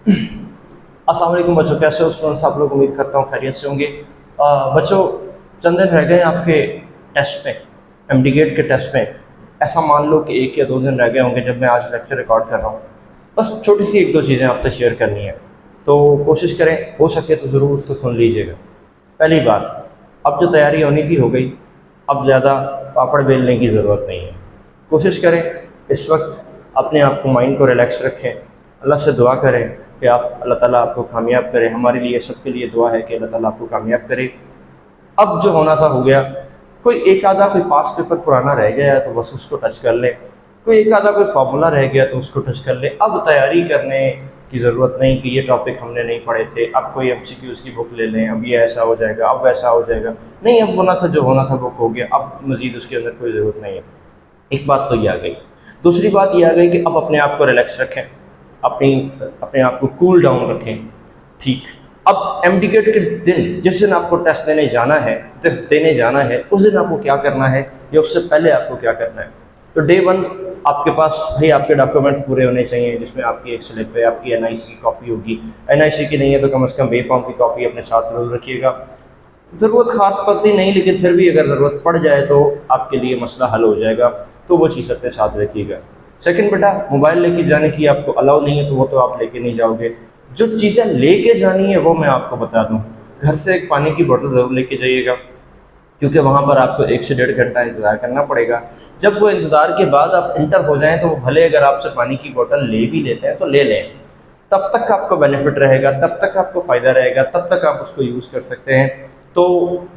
अस्सलाम वालेकुम बच्चों, कैसे हो स्टूडेंट्स? आप लोग उम्मीद करता हूँ खैरियत से होंगे। बच्चों, चंद दिन रह गए आपके टेस्ट में, एमडीगेट के टेस्ट में। ऐसा मान लो कि 1 या 2 दिन रह गए होंगे जब मैं आज लेक्चर रिकॉर्ड कर रहा हूँ। बस छोटी सी 1-2 चीज़ें आपसे शेयर करनी है, तो कोशिश करें, हो सके तो ज़रूर उसको सुन लीजिएगा। पहली बात, अब जो तैयारी होने की हो गई, अब ज़्यादा पापड़ बेलने की ज़रूरत नहीं है। कोशिश करें इस वक्त अपने आप को, माइंड को रिलैक्स रखें, अल्लाह से दुआ करें कि आप, अल्लाह ताला आपको कामयाब करे। हमारे लिए, सबके लिए दुआ है कि अल्लाह ताला आपको कामयाब करे। अब जो होना था हो गया। कोई एक आधा कोई पास पेपर पुराना रह गया है तो बस उसको टच कर ले, कोई एक आधा कोई फार्मूला रह गया तो उसको टच कर ले। अब तैयारी करने की ज़रूरत नहीं कि ये टॉपिक हमने नहीं पढ़े थे, अब कोई एमसीक्यूज़ की बुक ले लें, अब ये ऐसा हो जाएगा, अब वैसा हो जाएगा। नहीं, अब होना था जो होना था वो हो गया, अब मज़ीद उसके अंदर कोई ज़रूरत नहीं है। एक बात तो ये आ गई। दूसरी बात ये आ गई कि अब अपने आप को रिलैक्स रखें, अपनी अपने आप को कूल डाउन रखें। ठीक, अब एमडीगेट के दिन, जिस दिन आपको टेस्ट देने जाना है, टेस्ट देने जाना है, उस दिन आपको क्या करना है या उससे पहले आपको क्या करना है। तो डे 1 आपके पास भाई आपके डॉक्यूमेंट्स पूरे होने चाहिए, जिसमें आपकी एक स्लिप है, आपकी एनआईसी की कॉपी होगी। एनआईसी की नहीं है तो कम से कम बे फॉर्म की कॉपी अपने साथ जरूर रखिएगा। ज़रूरत खास पड़ती नहीं, लेकिन फिर भी अगर ज़रूरत पड़ जाए तो आपके लिए मसला हल हो जाएगा, तो वो चीज़ अपने साथ रखिएगा। सेकंड बेटा, मोबाइल लेके जाने की आपको अलाउ नहीं है, तो वो तो आप लेके नहीं जाओगे। जो चीज़ें लेके जानी है वो मैं आपको बता दूं। घर से एक पानी की बोतल ज़रूर लेके जाइएगा, क्योंकि वहाँ पर आपको 1 से 1.5 घंटा इंतज़ार करना पड़ेगा। जब वो इंतज़ार के बाद आप इंटर हो जाएँ तो वो भले अगर आपसे पानी की बोतल ले भी लेते हैं तो ले लें, तब तक आपको बेनिफिट रहेगा, तब तक आपको फ़ायदा रहेगा, तब तक आप उसको यूज़ कर सकते हैं। तो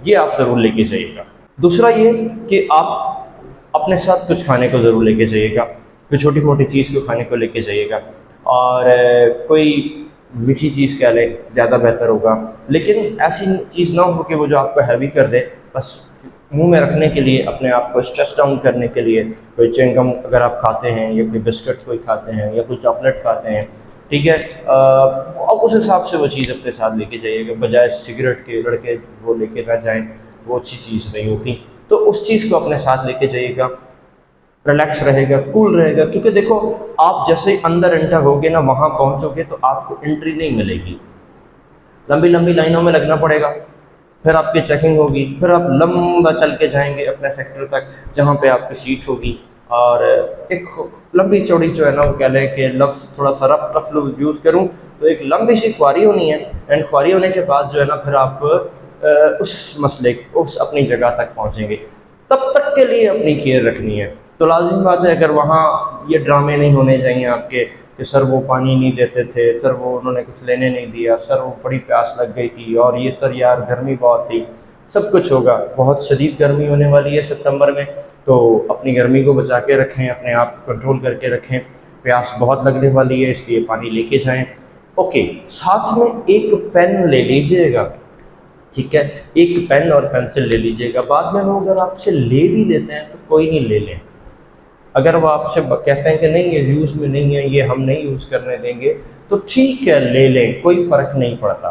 ये आप ज़रूर लेके जाइएगा। दूसरा ये कि आप अपने साथ कुछ खाने को ज़रूर लेके जाइएगा, कोई छोटी मोटी चीज़ को खाने को लेके जाइएगा। और कोई मीठी चीज़ कह लें, ज़्यादा बेहतर होगा, लेकिन ऐसी चीज़ ना हो कि वो जो आपको हैवी कर दे। बस मुंह में रखने के लिए, अपने आप को स्ट्रेस डाउन करने के लिए कोई च्युइंगम अगर आप खाते हैं, या कोई बिस्किट कोई खाते हैं, या कोई चॉकलेट खाते हैं, ठीक है, अब उस हिसाब से वो चीज़ अपने साथ लेके जाइएगा। बजाय सिगरेट के लड़के वो लेके ना जाएं, वो अच्छी चीज़ नहीं होती। तो उस चीज़ को अपने साथ लेके जाइएगा, रिलैक्स रहेगा, कूल रहेगा। क्योंकि देखो, आप जैसे ही अंदर एंटर होगे ना, वहाँ पहुँचोगे तो आपको एंट्री नहीं मिलेगी, लंबी लंबी लाइनों में लगना पड़ेगा, फिर आपकी चेकिंग होगी, फिर आप लंबा चल के जाएंगे अपने सेक्टर तक जहाँ पे आपकी सीट होगी। और एक लंबी चौड़ी जो है ना, वो कह लें कि लफ्ज़ थोड़ा सा रफ रफ लफ्ज़ यूज़ करूँ तो एक लंबी सी ख्वारी होनी है। एंड ख्वारी होने के बाद जो है ना, फिर आप उस मसले, उस अपनी जगह तक पहुँचेंगे। तब तक के लिए अपनी केयर रखनी है। तो लाजिम बात है, अगर वहाँ ये ड्रामे नहीं होने चाहिए आपके कि सर वो पानी नहीं देते थे, सर वो उन्होंने कुछ लेने नहीं दिया, सर वो बड़ी प्यास लग गई थी, और ये सर यार गर्मी बहुत थी। सब कुछ होगा, बहुत शदीद गर्मी होने वाली है सितंबर में, तो अपनी गर्मी को बचा के रखें, अपने आप को कंट्रोल करके रखें। प्यास बहुत लगने वाली है, इसलिए पानी लेके जाएं। ओके, साथ में एक पेन ले लीजिएगा, ठीक है, एक पेन और पेंसिल ले लीजिएगा। बाद में वो अगर आपसे ले भी लेते हैं तो कोई नहीं, ले लें। अगर वो आपसे कहते हैं कि नहीं ये यूज़ में नहीं है, ये हम नहीं यूज़ करने देंगे, तो ठीक है, ले लें, कोई फ़र्क नहीं पड़ता,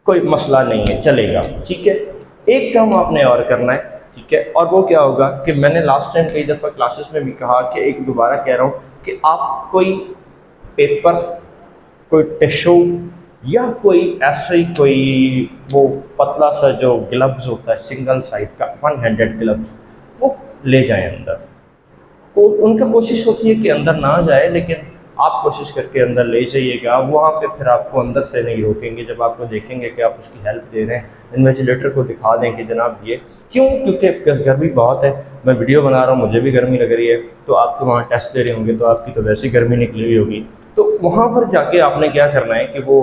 कोई मसला नहीं है, चलेगा, ठीक है। एक काम आपने और करना है, ठीक है, और वो क्या होगा कि मैंने लास्ट टाइम कई दफ़ा क्लासेस में भी कहा, कि एक दोबारा कह रहा हूँ कि आप कोई पेपर, कोई टिश्यू, या कोई ऐसे ही कोई वो पतला सा जो ग्लव्स होता है सिंगल साइड का, 1 हैंडेड ग्लव्स, वो ले जाएं अंदर। को उनका कोशिश होती है कि अंदर ना जाए, लेकिन आप कोशिश करके अंदर ले जाइएगा। वहाँ पे फिर आपको अंदर से नहीं रोकेंगे, जब आपको देखेंगे कि आप उसकी हेल्प दे रहे हैं, इन्वेजिलेटर को दिखा दें कि जनाब ये क्यों, क्योंकि गर्मी बहुत है, मैं वीडियो बना रहा हूँ, मुझे भी गर्मी लग रही है, तो आप तो वहाँ टेस्ट दे रहे होंगे, तो आपकी तो वैसी गर्मी निकली हुई होगी। तो वहाँ पर जाके आपने क्या करना है कि वो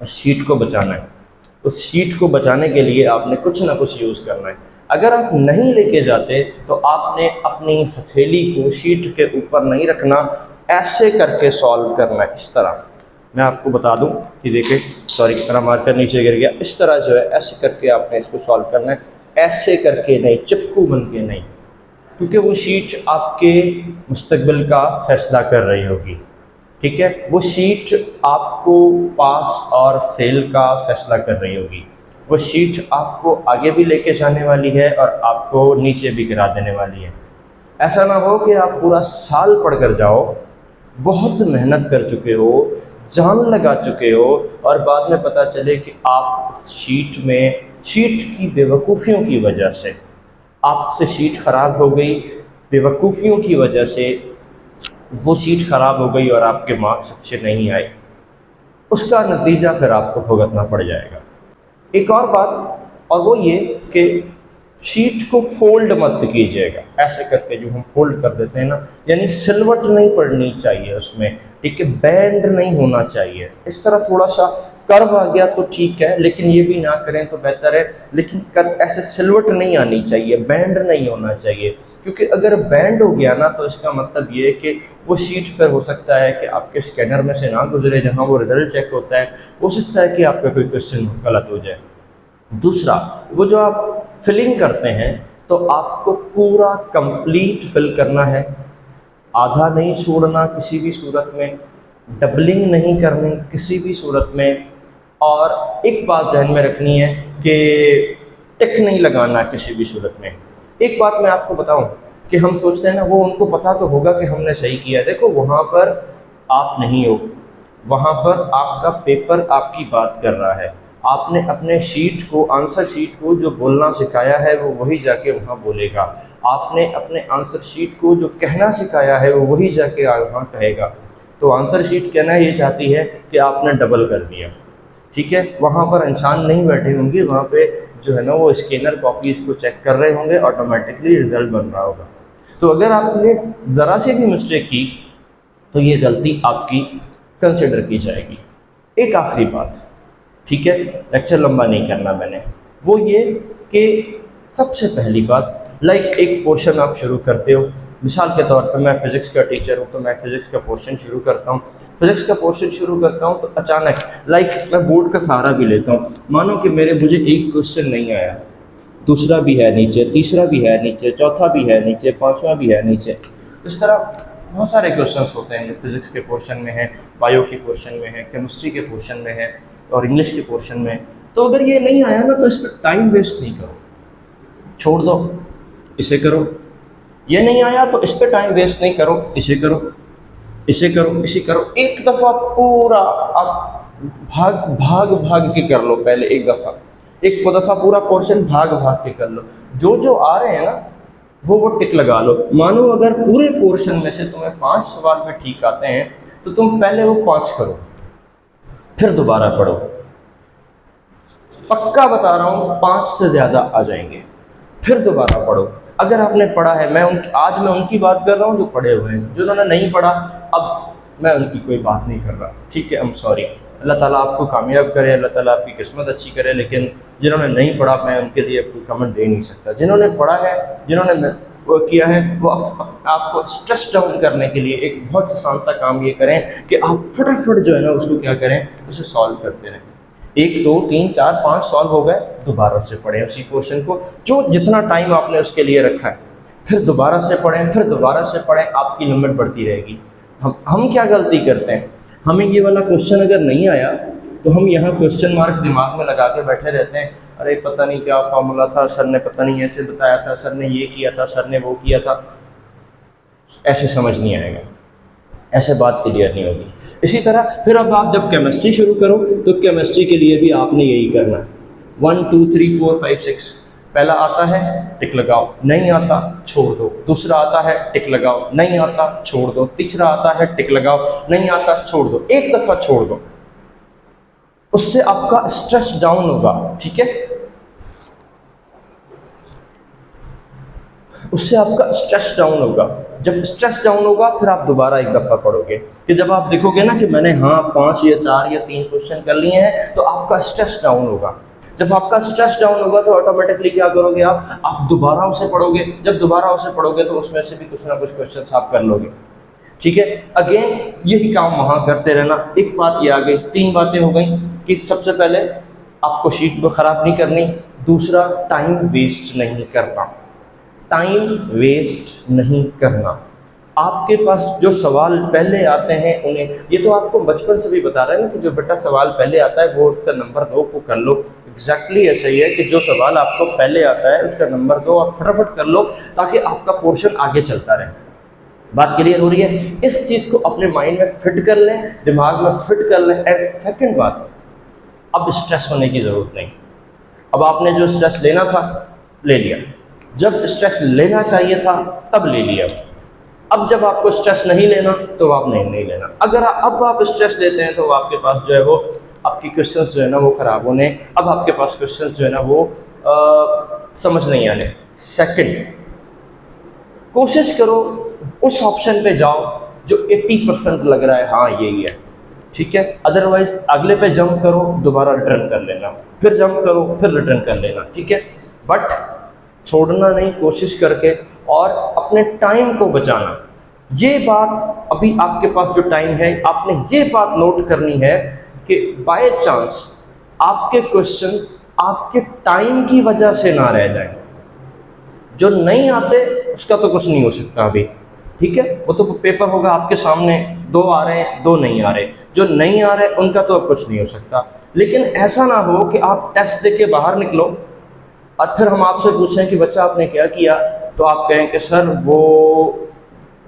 शीट को बचाना है। उस शीट को बचाने के लिए आपने कुछ ना कुछ यूज़ करना है। अगर आप नहीं लेके जाते तो आपने अपनी हथेली को शीट के ऊपर नहीं रखना, ऐसे करके सॉल्व करना है। इस तरह मैं आपको बता दूं कि देखिए, सॉरी मेरा मार्कर नीचे गिर गया। इस तरह जो है ऐसे करके आपने इसको सॉल्व करना है, ऐसे करके नहीं, चिपकू बन के नहीं, क्योंकि वो शीट आपके मुस्तकबिल का फैसला कर रही होगी, ठीक है। वो शीट आपको पास और फेल का फैसला कर रही होगी। वो शीट आपको आगे भी लेके जाने वाली है और आपको नीचे भी गिरा देने वाली है। ऐसा ना हो कि आप पूरा साल पढ़ कर जाओ, बहुत मेहनत कर चुके हो, जान लगा चुके हो और बाद में पता चले कि आप शीट की बेवकूफ़ियों की वजह से आपसे शीट ख़राब हो गई, बेवकूफ़ियों की वजह से वो शीट ख़राब हो गई और आपके मार्क्स अच्छे नहीं आए, उसका नतीजा फिर आपको भुगतना पड़ जाएगा। एक और बात, और वो ये कि शीट को फोल्ड मत कीजिएगा, ऐसे करके जो हम फोल्ड कर देते हैं ना, यानी सिलवट नहीं पड़नी चाहिए उसमें, ठीक है, बैंड नहीं होना चाहिए। इस तरह थोड़ा सा कर्व आ गया तो ठीक है, लेकिन ये भी ना करें तो बेहतर है। लेकिन ऐसे सिलवट नहीं आनी चाहिए, बैंड नहीं होना चाहिए, क्योंकि अगर बैंड हो गया ना तो इसका मतलब ये है कि वो शीट पर हो सकता है कि आपके स्कैनर में से ना गुजरे, जहाँ वो रिजल्ट चेक होता है, हो सकता है कि आपका कोई क्वेश्चन गलत हो जाए। दूसरा, वो जो आप फिलिंग करते हैं तो आपको पूरा कंप्लीट फिल करना है, आधा नहीं छोड़ना किसी भी सूरत में, डबलिंग नहीं करनी किसी भी सूरत में, और एक बात ध्यान में रखनी है कि टिक नहीं लगाना किसी भी सूरत में। एक बात मैं आपको बताऊं कि हम सोचते हैं ना, वो उनको पता तो होगा कि हमने सही किया है। देखो, वहाँ पर आप नहीं हो, वहाँ पर आपका पेपर आपकी बात कर रहा है। आपने अपने शीट को, आंसर शीट को जो बोलना सिखाया है वो वही जाके वहाँ बोलेगा। आपने अपने आंसर शीट को जो कहना सिखाया है वो वही जाके वहाँ कहेगा। तो आंसर शीट कहना ये चाहती है कि आपने डबल कर दिया, ठीक है। वहाँ पर इंसान नहीं बैठे होंगे, वहाँ पे जो है ना वो स्कैनर कॉपीज को चेक कर रहे होंगे, ऑटोमेटिकली रिजल्ट बन रहा होगा। तो अगर आपने ज़रा सी भी मिस्टेक की तो ये गलती आपकी कंसिडर की जाएगी। एक आखिरी बात, ठीक है, लेक्चर लंबा नहीं करना मैंने, वो ये कि सबसे पहली बात, एक पोर्शन आप शुरू करते हो, मिसाल के तौर पर मैं फ़िज़िक्स का टीचर हूँ तो मैं फ़िज़िक्स का पोर्शन शुरू करता हूँ। फ़िज़िक्स का पोर्शन शुरू करता हूँ तो अचानक मैं बोर्ड का सहारा भी लेता हूँ, मानो कि मुझे एक क्वेश्चन नहीं आया, दूसरा भी है नीचे, तीसरा भी है नीचे, चौथा भी है नीचे, पांचवा भी है नीचे। इस तरह बहुत सारे क्वेश्चंस होते हैं जो फिज़िक्स के पोर्शन में है, बायो के पोर्शन में है, केमिस्ट्री के पोर्शन में है और इंग्लिश के पोर्शन में। तो अगर ये नहीं आया ना तो इस पर टाइम वेस्ट नहीं करो, छोड़ दो, इसे करो। ये नहीं आया तो इस पर टाइम वेस्ट नहीं करो, इसे करो, इसे करो, इसे करो। एक दफ़ा पूरा आप भाग भाग भाग के कर लो, पहले एक दफ़ा पूरा पोर्शन भाग भाग के कर लो। जो जो आ रहे हैं ना वो टिक लगा लो। मानो अगर पूरे पोर्शन में से तुम्हें 5 सवाल में ठीक आते हैं तो तुम पहले वो 5 करो, फिर दोबारा पढ़ो। पक्का बता रहा हूँ 5 से ज़्यादा आ जाएंगे, फिर दोबारा पढ़ो। अगर आपने पढ़ा है, आज मैं उनकी बात कर रहा हूँ जो पढ़े हुए हैं, जिन्होंने नहीं पढ़ा अब मैं उनकी कोई बात नहीं कर रहा, ठीक है, आई एम सॉरी। अल्लाह ताला आपको कामयाब करे, अल्लाह ताला आपकी किस्मत अच्छी करे। लेकिन जिन्होंने नहीं पढ़ा मैं उनके लिए कोई कमेंट दे नहीं सकता। जिन्होंने पढ़ा है, जिन्होंने वो किया है, वो आपको स्ट्रेस डाउन करने के लिए एक बहुत आसान सा काम ये करें कि आप फटाफट जो है ना उसको क्या करें, उसे सॉल्व करते रहें। 1 2 3 4 5 सॉल्व हो गए, दोबारा से पढ़ें उसी क्वेश्चन को जो जितना टाइम आपने उसके लिए रखा है, फिर दोबारा से पढ़ें, फिर दोबारा से पढ़ें, आपकी लिमिट बढ़ती रहेगी। हम क्या गलती करते हैं, हमें ये वाला क्वेश्चन अगर नहीं आया तो हम यहाँ क्वेश्चन मार्क दिमाग में लगा के बैठे रहते हैं, अरे पता नहीं क्या फॉर्मूला था, सर ने पता नहीं ऐसे बताया था, सर ने ये किया था, सर ने वो किया था। ऐसे समझ नहीं आएगा, ऐसे बात क्लियर नहीं होगी। इसी तरह फिर अब आप जब केमिस्ट्री शुरू करो तो केमिस्ट्री के लिए भी आपने यही करना है। 1 2 3 4 5 6, पहला आता है टिक लगाओ, नहीं आता छोड़ दो। दूसरा आता है टिक लगाओ, नहीं आता छोड़ दो। तीसरा आता है टिक लगाओ, नहीं आता छोड़ दो। एक दफ़ा छोड़ दो, उससे आपका स्ट्रेस डाउन होगा, ठीक है, उससे आपका स्ट्रेस डाउन होगा। जब स्ट्रेस डाउन होगा फिर आप दोबारा एक दफ़ा पढ़ोगे, कि जब आप देखोगे ना कि मैंने 5 या 4 या 3 क्वेश्चन कर लिए हैं तो आपका स्ट्रेस डाउन होगा। जब आपका स्ट्रेस डाउन होगा तो ऑटोमेटिकली क्या करोगे, आप दोबारा उसे पढ़ोगे। जब दोबारा उसे पढ़ोगे तो उसमें से भी कुछ ना कुछ क्वेश्चन आप कर लोगे, ठीक है। अगेन यही काम वहाँ करते रहना। एक बात ये आ गई, 3 बातें हो गई कि सबसे पहले आपको शीट को ख़राब नहीं करनी, दूसरा टाइम वेस्ट नहीं करना, टाइम वेस्ट नहीं करना। आपके पास जो सवाल पहले आते हैं उन्हें, ये तो आपको बचपन से भी बता रहे हैं ना कि जो बेटा सवाल पहले आता है वो उसका नंबर 2 को कर लो। एग्जैक्टली ऐसा ही है कि जो सवाल आपको पहले आता है उसका नंबर 2 आप फटाफट कर लो ताकि आपका पोर्शन आगे चलता रहे। बात क्लियर हो रही है? इस चीज़ को अपने माइंड में फिट कर लें, दिमाग में फिट कर लें। एंड सेकंड बात, अब स्ट्रेस होने की ज़रूरत नहीं। अब आपने जो स्ट्रेस लेना था ले लिया, जब स्ट्रेस लेना चाहिए था तब ले लिया। अब जब आपको स्ट्रेस नहीं लेना तो आप नहीं लेना। अगर अब आप स्ट्रेस लेते हैं तो आपके पास जो है वो आपकी क्वेश्चंस जो है ना वो ख़राब होने, अब आपके पास क्वेश्चंस जो है ना वो समझ नहीं आने। सेकंड, कोशिश करो उस ऑप्शन पे जाओ जो 80% लग रहा है हाँ यही है, ठीक है। अदरवाइज अगले पे जंप करो, दोबारा रिटर्न कर लेना, फिर जंप करो, फिर रिटर्न कर लेना, ठीक है। बट छोड़ना नहीं, कोशिश करके, और अपने टाइम को बचाना। ये बात अभी आपके पास जो टाइम है, आपने ये बात नोट करनी है कि बाय चांस आपके क्वेश्चन आपके टाइम की वजह से ना रह जाए। जो नहीं आते उसका तो कुछ नहीं हो सकता अभी, ठीक है। वो तो पेपर होगा आपके सामने, 2 आ रहे हैं 2 नहीं आ रहे, जो नहीं आ रहे उनका तो अब कुछ नहीं हो सकता। लेकिन ऐसा ना हो कि आप टेस्ट दे के बाहर निकलो और फिर हम आपसे पूछें कि बच्चा आपने क्या किया, तो आप कहें कि सर वो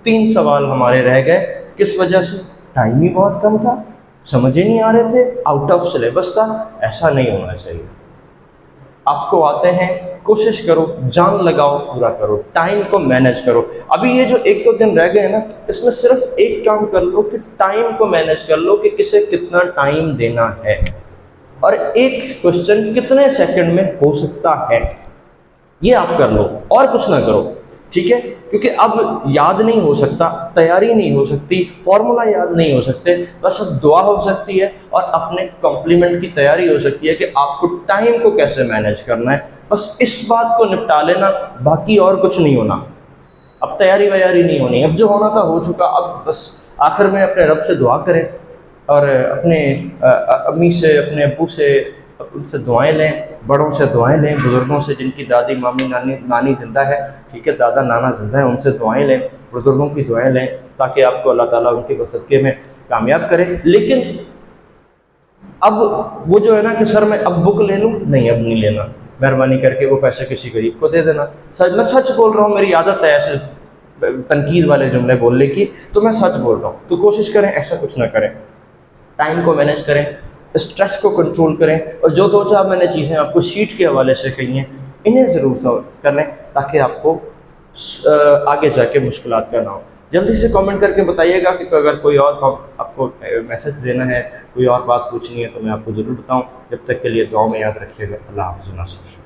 3 सवाल हमारे रह गए, किस वजह से? टाइम ही बहुत कम था, समझ ही नहीं आ रहे थे, आउट ऑफ सिलेबस था। ऐसा नहीं होना चाहिए। आपको आते हैं, कोशिश करो, जान लगाओ, पूरा करो, टाइम को मैनेज करो। अभी ये जो 1-2 दिन रह गए ना, इसमें सिर्फ एक काम कर लो कि टाइम को मैनेज कर लो कि किसे कितना टाइम देना है और एक क्वेश्चन कितने सेकंड में हो सकता है, ये आप कर लो और कुछ ना करो, ठीक है। क्योंकि अब याद नहीं हो सकता, तैयारी नहीं हो सकती, फॉर्मूला याद नहीं हो सकते, बस अब दुआ हो सकती है और अपने कॉम्प्लीमेंट की तैयारी हो सकती है कि आपको टाइम को कैसे मैनेज करना है। बस इस बात को निपटा लेना, बाकी और कुछ नहीं होना। अब तैयारी वैयारी नहीं होनी, अब जो होना था हो चुका। अब बस आखिर में अपने रब से दुआ करें और अपने अम्मी से, अपने अब्बू से, उनसे दुआएं लें, बड़ों से दुआएं लें, बुज़ुर्गों से जिनकी दादी मामी नानी ज़िंदा है, ठीक है, दादा नाना ज़िंदा है, उनसे दुआएं लें, बुज़ुर्गों की दुआएं लें, ताकि आपको अल्लाह ताला उनके सदक़े में कामयाब करे। लेकिन अब वो जो है ना कि सर मैं अब बुक ले लूँ, नहीं अब नहीं लेना, मेहरबानी करके वो पैसे किसी गरीब को दे देना। मैं सच बोल रहा हूँ, मेरी आदत है ऐसे तनकीद वाले जुमले बोलने की, तो मैं सच बोल रहा हूँ। तो कोशिश करें ऐसा कुछ ना करें, टाइम को मैनेज करें, स्ट्रेस को कंट्रोल करें, और जो 2-4 मैंने चीज़ें आपको शीट के हवाले से कही हैं, इन्हें ज़रूर सॉल्व कर लें ताकि आपको आगे जाके मुश्किलात का ना हो। जल्दी से कमेंट करके बताइएगा कि अगर कोई और आपको मैसेज देना है, कोई और बात पूछनी है, तो मैं आपको ज़रूर बताऊँ। जब तक के लिए दुआ में याद रखिएगा। अल्लाह हाफ़िज़।